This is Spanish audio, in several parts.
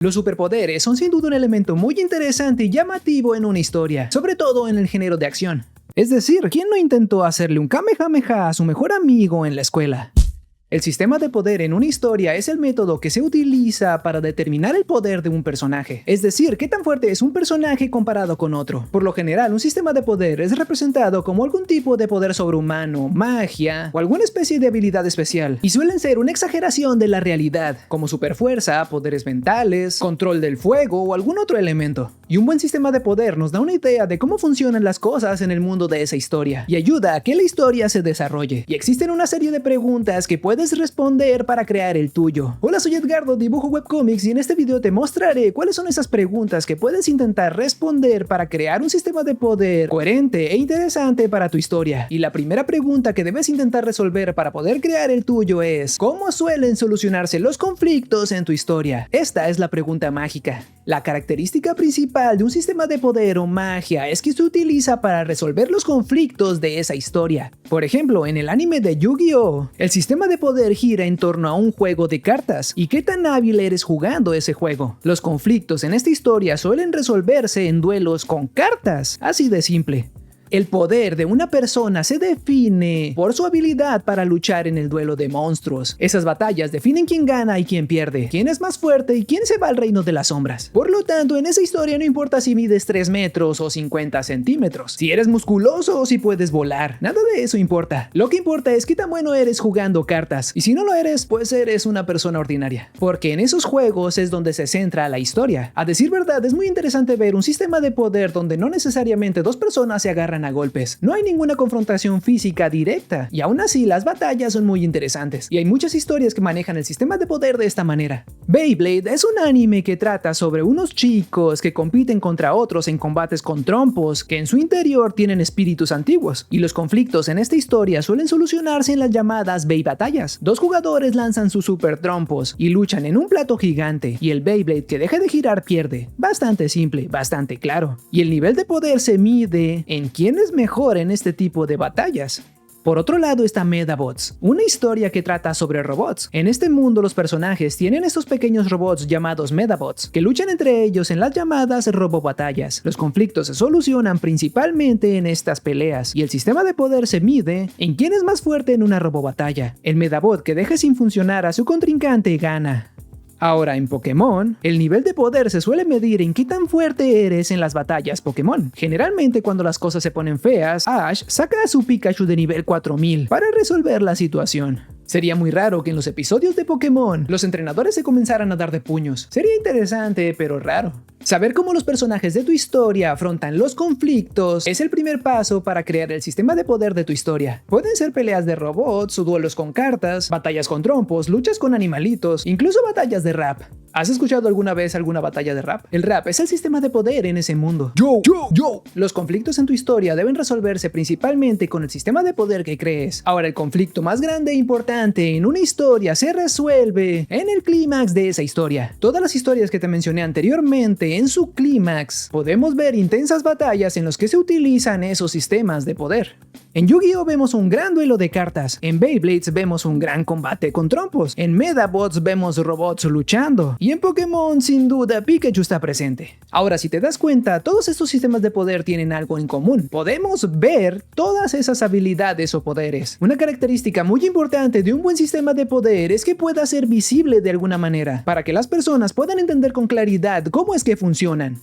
Los superpoderes son sin duda un elemento muy interesante y llamativo en una historia, sobre todo en el género de acción. Es decir, ¿quién no intentó hacerle un kamehameha a su mejor amigo en la escuela? El sistema de poder en una historia es el método que se utiliza para determinar el poder de un personaje, es decir, qué tan fuerte es un personaje comparado con otro. Por lo general, un sistema de poder es representado como algún tipo de poder sobrehumano, magia o alguna especie de habilidad especial, y suelen ser una exageración de la realidad, como superfuerza, poderes mentales, control del fuego o algún otro elemento. Y un buen sistema de poder nos da una idea de cómo funcionan las cosas en el mundo de esa historia, y ayuda a que la historia se desarrolle. Y existen una serie de preguntas que puedes responder para crear el tuyo. Hola, soy Edgardo, dibujo webcomics, y en este video te mostraré cuáles son esas preguntas que puedes intentar responder para crear un sistema de poder coherente e interesante para tu historia. Y la primera pregunta que debes intentar resolver para poder crear el tuyo es: ¿cómo suelen solucionarse los conflictos en tu historia? Esta es la pregunta mágica. La característica principal de un sistema de poder o magia es que se utiliza para resolver los conflictos de esa historia. Por ejemplo, en el anime de Yu-Gi-Oh!, el sistema de poder gira en torno a un juego de cartas y qué tan hábil eres jugando ese juego. Los conflictos en esta historia suelen resolverse en duelos con cartas, así de simple. El poder de una persona se define por su habilidad para luchar en el duelo de monstruos. Esas batallas definen quién gana y quién pierde, quién es más fuerte y quién se va al reino de las sombras. Por lo tanto, en esa historia no importa si mides 3 metros o 50 centímetros, si eres musculoso o si puedes volar, nada de eso importa. Lo que importa es qué tan bueno eres jugando cartas, y si no lo eres, pues eres una persona ordinaria. Porque en esos juegos es donde se centra la historia. A decir verdad, es muy interesante ver un sistema de poder donde no necesariamente dos personas se agarran a golpes. No hay ninguna confrontación física directa, y aún así las batallas son muy interesantes, y hay muchas historias que manejan el sistema de poder de esta manera. Beyblade es un anime que trata sobre unos chicos que compiten contra otros en combates con trompos, que en su interior tienen espíritus antiguos, y los conflictos en esta historia suelen solucionarse en las llamadas Beybatallas. Dos jugadores lanzan sus super trompos y luchan en un plato gigante, y el Beyblade que deja de girar pierde. Bastante simple, bastante claro. Y el nivel de poder se mide en quién es mejor en este tipo de batallas. Por otro lado está Medabots, una historia que trata sobre robots. En este mundo los personajes tienen estos pequeños robots llamados Medabots, que luchan entre ellos en las llamadas robobatallas. Los conflictos se solucionan principalmente en estas peleas, y el sistema de poder se mide en quién es más fuerte en una robobatalla. El Medabot que deje sin funcionar a su contrincante gana. Ahora, en Pokémon, el nivel de poder se suele medir en qué tan fuerte eres en las batallas Pokémon. Generalmente, cuando las cosas se ponen feas, Ash saca a su Pikachu de nivel 4000 para resolver la situación. Sería muy raro que en los episodios de Pokémon los entrenadores se comenzaran a dar de puños. Sería interesante, pero raro. Saber cómo los personajes de tu historia afrontan los conflictos es el primer paso para crear el sistema de poder de tu historia. Pueden ser peleas de robots o duelos con cartas, batallas con trompos, luchas con animalitos, incluso batallas de rap. ¿Has escuchado alguna vez alguna batalla de rap? El rap es el sistema de poder en ese mundo. Yo. Los conflictos en tu historia deben resolverse principalmente con el sistema de poder que crees. Ahora, el conflicto más grande e importante en una historia se resuelve en el clímax de esa historia. Todas las historias que te mencioné anteriormente, en su clímax, podemos ver intensas batallas en las que se utilizan esos sistemas de poder. En Yu-Gi-Oh! Vemos un gran duelo de cartas, en Beyblades vemos un gran combate con trompos, en Medabots vemos robots luchando, y en Pokémon sin duda Pikachu está presente. Ahora, si te das cuenta, todos estos sistemas de poder tienen algo en común. Podemos ver todas esas habilidades o poderes. Una característica muy importante de un buen sistema de poder es que pueda ser visible de alguna manera, para que las personas puedan entender con claridad cómo es que funcionan.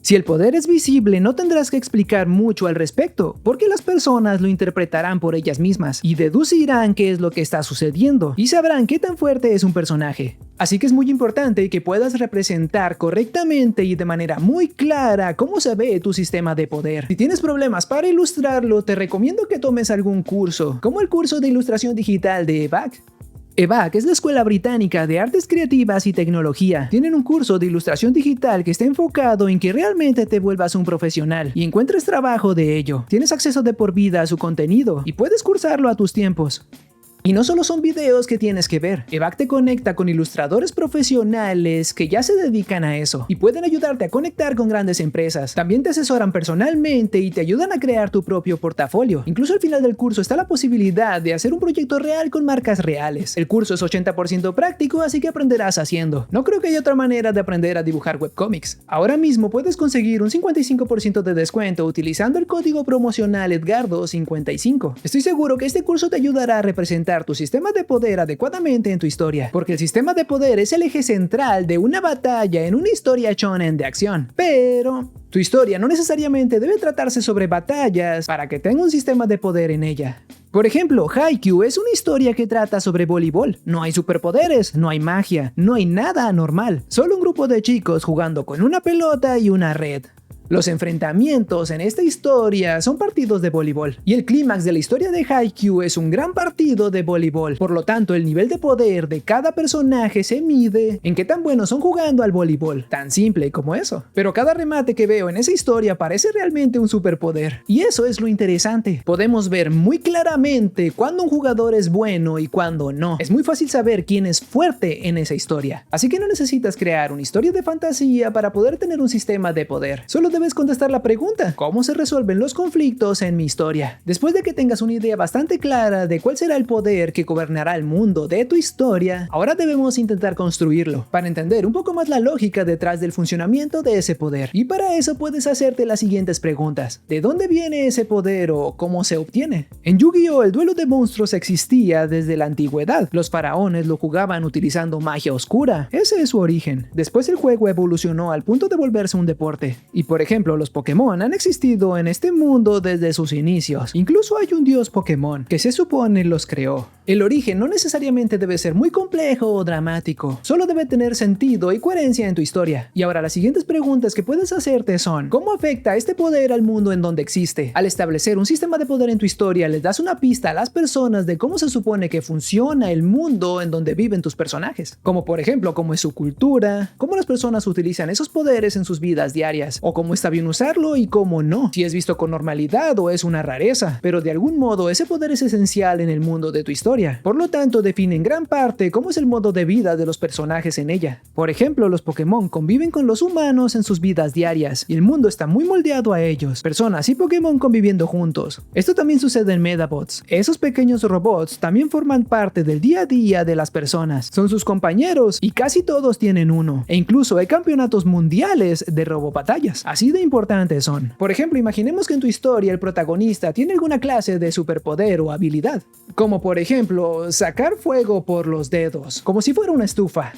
Si el poder es visible, no tendrás que explicar mucho al respecto, porque las personas lo interpretarán por ellas mismas y deducirán qué es lo que está sucediendo y sabrán qué tan fuerte es un personaje. Así que es muy importante que puedas representar correctamente y de manera muy clara cómo se ve tu sistema de poder. Si tienes problemas para ilustrarlo, te recomiendo que tomes algún curso, como el curso de ilustración digital de EVAC. EVAC es la Escuela Británica de Artes Creativas y Tecnología. Tienen un curso de ilustración digital que está enfocado en que realmente te vuelvas un profesional y encuentres trabajo de ello. Tienes acceso de por vida a su contenido y puedes cursarlo a tus tiempos. Y no solo son videos que tienes que ver, Evac te conecta con ilustradores profesionales que ya se dedican a eso y pueden ayudarte a conectar con grandes empresas. También te asesoran personalmente y te ayudan a crear tu propio portafolio. Incluso al final del curso está la posibilidad de hacer un proyecto real con marcas reales. El curso es 80% práctico, así que aprenderás haciendo. No creo que haya otra manera de aprender a dibujar webcomics. Ahora mismo puedes conseguir un 55% de descuento utilizando el código promocional Edgardo55. Estoy seguro que este curso te ayudará a representar tu sistema de poder adecuadamente en tu historia, porque el sistema de poder es el eje central de una batalla en una historia shonen de acción. Pero tu historia no necesariamente debe tratarse sobre batallas para que tenga un sistema de poder en ella. Por ejemplo, Haikyuu es una historia que trata sobre voleibol. No hay superpoderes, no hay magia, no hay nada anormal. Solo un grupo de chicos jugando con una pelota y una red. Los enfrentamientos en esta historia son partidos de voleibol, y el clímax de la historia de Haikyuu es un gran partido de voleibol. Por lo tanto, el nivel de poder de cada personaje se mide en qué tan buenos son jugando al voleibol. Tan simple como eso. Pero cada remate que veo en esa historia parece realmente un superpoder. Y eso es lo interesante. Podemos ver muy claramente cuándo un jugador es bueno y cuándo no. Es muy fácil saber quién es fuerte en esa historia. Así que no necesitas crear una historia de fantasía para poder tener un sistema de poder. Solo debes contestar la pregunta: ¿cómo se resuelven los conflictos en mi historia? Después de que tengas una idea bastante clara de cuál será el poder que gobernará el mundo de tu historia, ahora debemos intentar construirlo, para entender un poco más la lógica detrás del funcionamiento de ese poder. Y para eso puedes hacerte las siguientes preguntas: ¿de dónde viene ese poder o cómo se obtiene? En Yu-Gi-Oh! El duelo de monstruos existía desde la antigüedad. Los faraones lo jugaban utilizando magia oscura. Ese es su origen. Después el juego evolucionó al punto de volverse un deporte. Y por ejemplo, los Pokémon han existido en este mundo desde sus inicios. Incluso hay un dios Pokémon que se supone los creó. El origen no necesariamente debe ser muy complejo o dramático, solo debe tener sentido y coherencia en tu historia. Y ahora las siguientes preguntas que puedes hacerte son: ¿cómo afecta este poder al mundo en donde existe? Al establecer un sistema de poder en tu historia, les das una pista a las personas de cómo se supone que funciona el mundo en donde viven tus personajes, como por ejemplo cómo es su cultura, cómo las personas utilizan esos poderes en sus vidas diarias, o cómo está bien usarlo y cómo no, si es visto con normalidad o es una rareza, pero de algún modo ese poder es esencial en el mundo de tu historia. Por lo tanto, define en gran parte cómo es el modo de vida de los personajes en ella. Por ejemplo, los Pokémon conviven con los humanos en sus vidas diarias y el mundo está muy moldeado a ellos. Personas y Pokémon conviviendo juntos. Esto también sucede en Medabots. Esos pequeños robots también forman parte del día a día de las personas. Son sus compañeros y casi todos tienen uno. E incluso hay campeonatos mundiales de robobatallas. Así de importantes son. Por ejemplo, imaginemos que en tu historia el protagonista tiene alguna clase de superpoder o habilidad. Como por ejemplo, sacar fuego por los dedos, como si fuera una estufa.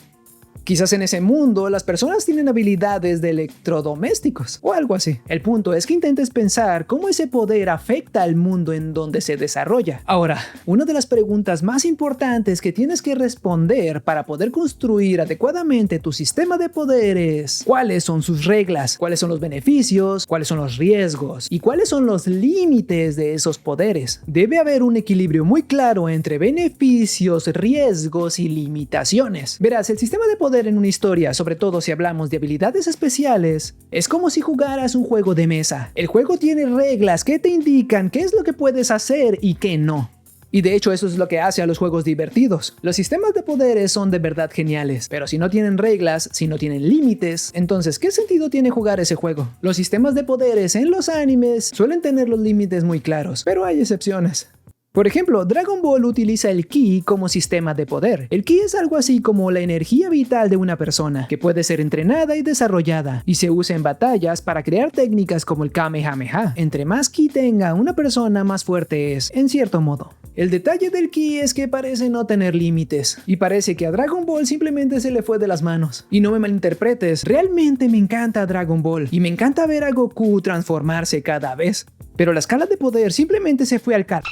Quizás en ese mundo las personas tienen habilidades de electrodomésticos o algo así. El punto es que intentes pensar cómo ese poder afecta al mundo en donde se desarrolla. Ahora, una de las preguntas más importantes que tienes que responder para poder construir adecuadamente tu sistema de poder es: ¿cuáles son sus reglas? ¿Cuáles son los beneficios? ¿Cuáles son los riesgos? ¿Y cuáles son los límites de esos poderes? Debe haber un equilibrio muy claro entre beneficios, riesgos y limitaciones. Verás, el sistema de poder en una historia, sobre todo si hablamos de habilidades especiales, es como si jugaras un juego de mesa. El juego tiene reglas que te indican qué es lo que puedes hacer y qué no. Y de hecho eso es lo que hace a los juegos divertidos. Los sistemas de poderes son de verdad geniales, pero si no tienen reglas, si no tienen límites, entonces ¿qué sentido tiene jugar ese juego? Los sistemas de poderes en los animes suelen tener los límites muy claros, pero hay excepciones. Por ejemplo, Dragon Ball utiliza el Ki como sistema de poder. El Ki es algo así como la energía vital de una persona, que puede ser entrenada y desarrollada, y se usa en batallas para crear técnicas como el Kamehameha. Entre más Ki tenga una persona, más fuerte es, en cierto modo. El detalle del Ki es que parece no tener límites, y parece que a Dragon Ball simplemente se le fue de las manos. Y no me malinterpretes, realmente me encanta Dragon Ball, y me encanta ver a Goku transformarse cada vez. Pero la escala de poder simplemente se fue al carajo.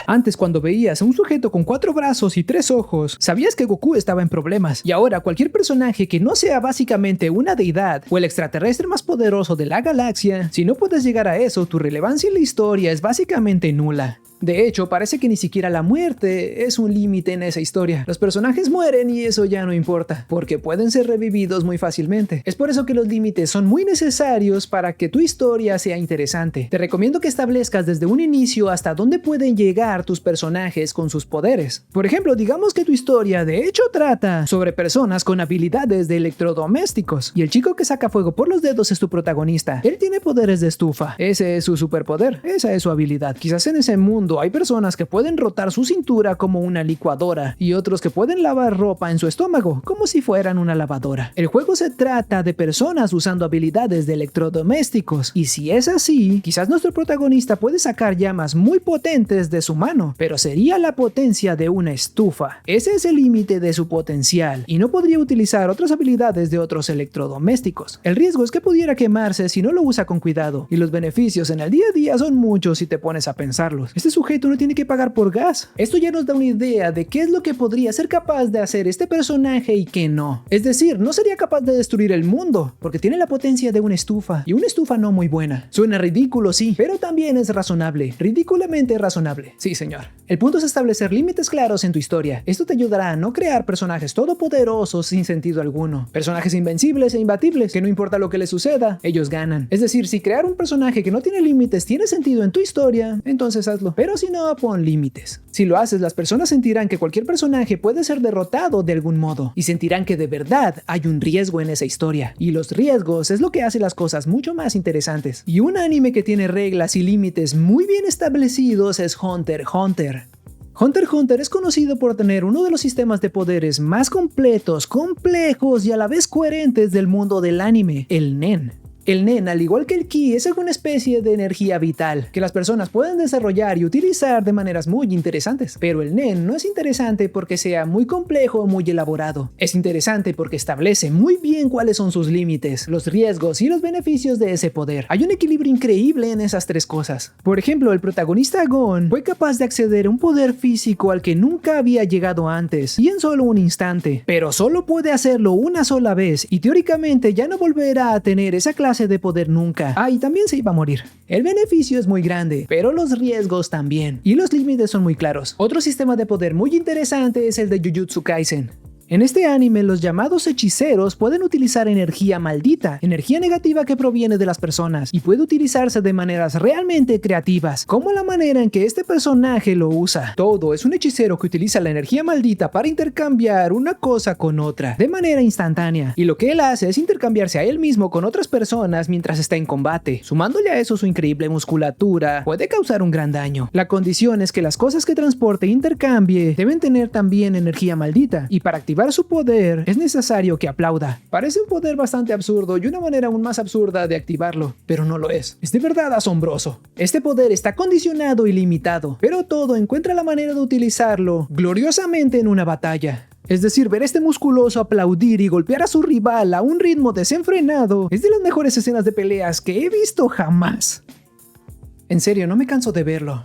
Antes, cuando veías a un sujeto con 4 brazos y 3 ojos, sabías que Goku estaba en problemas. Y ahora cualquier personaje que no sea básicamente una deidad o el extraterrestre más poderoso de la galaxia, si no puedes llegar a eso, tu relevancia en la historia es básicamente nula. De hecho, parece que ni siquiera la muerte es un límite en esa historia. Los personajes mueren y eso ya no importa, porque pueden ser revividos muy fácilmente. Es por eso que los límites son muy necesarios para que tu historia sea interesante. Te recomiendo que establezcas desde un inicio hasta dónde pueden llegar tus personajes con sus poderes. Por ejemplo, digamos que tu historia de hecho trata sobre personas con habilidades de electrodomésticos, y el chico que saca fuego por los dedos es tu protagonista. Él tiene poderes de estufa. Ese es su superpoder. Esa es su habilidad. Quizás en ese mundo hay personas que pueden rotar su cintura como una licuadora y otros que pueden lavar ropa en su estómago como si fueran una lavadora. El juego se trata de personas usando habilidades de electrodomésticos, y si es así, quizás nuestro protagonista puede sacar llamas muy potentes de su mano, pero sería la potencia de una estufa. Ese es el límite de su potencial y no podría utilizar otras habilidades de otros electrodomésticos. El riesgo es que pudiera quemarse si no lo usa con cuidado, y los beneficios en el día a día son muchos si te pones a pensarlos. Este sujeto no tiene que pagar por gas. Esto ya nos da una idea de qué es lo que podría ser capaz de hacer este personaje y qué no. Es decir, no sería capaz de destruir el mundo, porque tiene la potencia de una estufa, y una estufa no muy buena. Suena ridículo, sí, pero también es razonable. Ridículamente razonable. Sí, señor. El punto es establecer límites claros en tu historia. Esto te ayudará a no crear personajes todopoderosos sin sentido alguno. Personajes invencibles e imbatibles, que no importa lo que les suceda, ellos ganan. Es decir, si crear un personaje que no tiene límites tiene sentido en tu historia, entonces hazlo. Pero si no, pon límites. Si lo haces, las personas sentirán que cualquier personaje puede ser derrotado de algún modo, y sentirán que de verdad hay un riesgo en esa historia. Y los riesgos es lo que hace las cosas mucho más interesantes. Y un anime que tiene reglas y límites muy bien establecidos es Hunter x Hunter. Hunter x Hunter es conocido por tener uno de los sistemas de poderes más completos, complejos y a la vez coherentes del mundo del anime, el Nen. El Nen, al igual que el Ki, es alguna especie de energía vital que las personas pueden desarrollar y utilizar de maneras muy interesantes. Pero el Nen no es interesante porque sea muy complejo o muy elaborado. Es interesante porque establece muy bien cuáles son sus límites, los riesgos y los beneficios de ese poder. Hay un equilibrio increíble en esas tres cosas. Por ejemplo, el protagonista Gon fue capaz de acceder a un poder físico al que nunca había llegado antes y en solo un instante. Pero solo puede hacerlo una sola vez y teóricamente ya no volverá a tener esa clase de poder nunca. Y también se iba a morir. El beneficio es muy grande, pero los riesgos también. Y los límites son muy claros. Otro sistema de poder muy interesante es el de Jujutsu Kaisen. En este anime, los llamados hechiceros pueden utilizar energía maldita, energía negativa que proviene de las personas, y puede utilizarse de maneras realmente creativas, como la manera en que este personaje lo usa. Todo es un hechicero que utiliza la energía maldita para intercambiar una cosa con otra, de manera instantánea, y lo que él hace es intercambiarse a él mismo con otras personas mientras está en combate. Sumándole a eso su increíble musculatura, puede causar un gran daño. La condición es que las cosas que transporte e intercambie deben tener también energía maldita, y para activar su poder es necesario que aplauda. Parece un poder bastante absurdo y una manera aún más absurda de activarlo, pero no lo es. Es de verdad asombroso. Este poder está condicionado y limitado, pero todo encuentra la manera de utilizarlo gloriosamente en una batalla. Es decir, ver a este musculoso aplaudir y golpear a su rival a un ritmo desenfrenado es de las mejores escenas de peleas que he visto jamás. En serio, no me canso de verlo.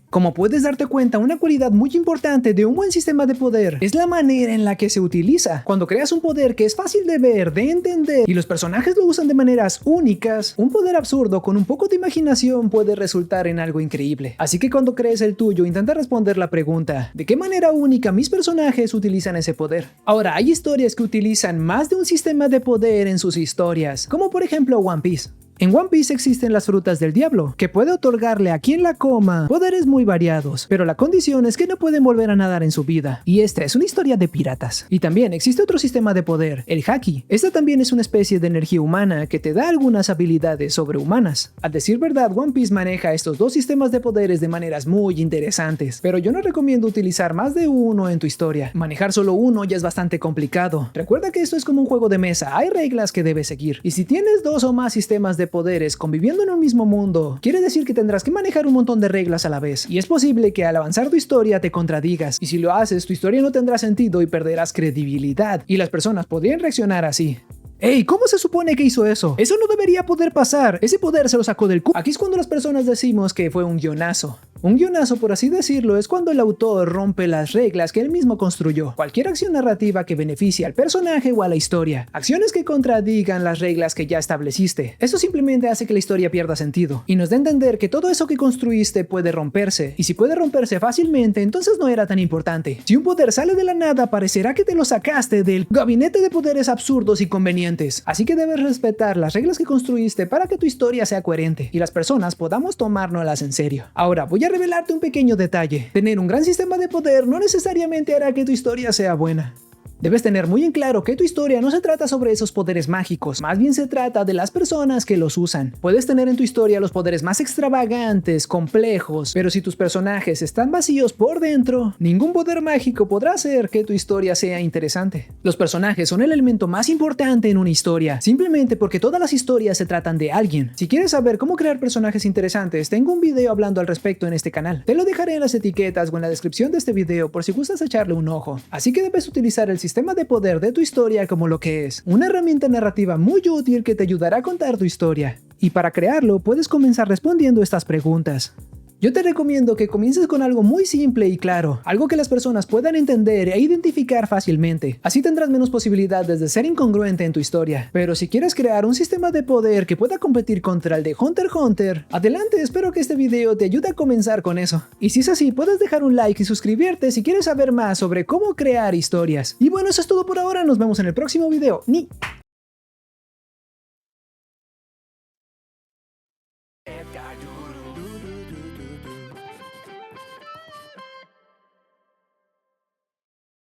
Como puedes darte cuenta, una cualidad muy importante de un buen sistema de poder es la manera en la que se utiliza. Cuando creas un poder que es fácil de ver, de entender, y los personajes lo usan de maneras únicas, un poder absurdo con un poco de imaginación puede resultar en algo increíble. Así que cuando crees el tuyo, intenta responder la pregunta: ¿de qué manera única mis personajes utilizan ese poder? Ahora, hay historias que utilizan más de un sistema de poder en sus historias, como por ejemplo One Piece. En One Piece existen las frutas del diablo, que puede otorgarle a quien la coma poderes muy variados, pero la condición es que no pueden volver a nadar en su vida. Y esta es una historia de piratas. Y también existe otro sistema de poder, el Haki. Esta también es una especie de energía humana que te da algunas habilidades sobrehumanas. A decir verdad, One Piece maneja estos dos sistemas de poderes de maneras muy interesantes, pero yo no recomiendo utilizar más de uno en tu historia. Manejar solo uno ya es bastante complicado. Recuerda que esto es como un juego de mesa, hay reglas que debes seguir. Y si tienes dos o más sistemas de poderes conviviendo en un mismo mundo, quiere decir que tendrás que manejar un montón de reglas a la vez, y es posible que al avanzar tu historia te contradigas, y si lo haces, tu historia no tendrá sentido y perderás credibilidad, y las personas podrían reaccionar así. ¡Ey! ¿Cómo se supone que hizo eso? Eso no debería poder pasar. Ese poder se lo sacó del culo. Aquí es cuando las personas decimos que fue un guionazo. Un guionazo, por así decirlo, es cuando el autor rompe las reglas que él mismo construyó. Cualquier acción narrativa que beneficie al personaje o a la historia. Acciones que contradigan las reglas que ya estableciste. Eso simplemente hace que la historia pierda sentido. Y nos da a entender que todo eso que construiste puede romperse. Y si puede romperse fácilmente, entonces no era tan importante. Si un poder sale de la nada, parecerá que te lo sacaste del gabinete de poderes absurdos y convenientes. Así que debes respetar las reglas que construiste para que tu historia sea coherente y las personas podamos tomárnoslas en serio. Ahora voy a revelarte un pequeño detalle. Tener un gran sistema de poder no necesariamente hará que tu historia sea buena. Debes tener muy en claro que tu historia no se trata sobre esos poderes mágicos, más bien se trata de las personas que los usan. Puedes tener en tu historia los poderes más extravagantes, complejos, pero si tus personajes están vacíos por dentro, ningún poder mágico podrá hacer que tu historia sea interesante. Los personajes son el elemento más importante en una historia, simplemente porque todas las historias se tratan de alguien. Si quieres saber cómo crear personajes interesantes, tengo un video hablando al respecto en este canal. Te lo dejaré en las etiquetas o en la descripción de este video por si gustas echarle un ojo. Así que debes utilizar el sistema de poder de tu historia como lo que es, una herramienta narrativa muy útil que te ayudará a contar tu historia. Y para crearlo puedes comenzar respondiendo estas preguntas. Yo te recomiendo que comiences con algo muy simple y claro, algo que las personas puedan entender e identificar fácilmente. Así tendrás menos posibilidades de ser incongruente en tu historia. Pero si quieres crear un sistema de poder que pueda competir contra el de Hunter x Hunter, adelante, espero que este video te ayude a comenzar con eso. Y si es así, puedes dejar un like y suscribirte si quieres saber más sobre cómo crear historias. Y bueno, eso es todo por ahora, nos vemos en el próximo video.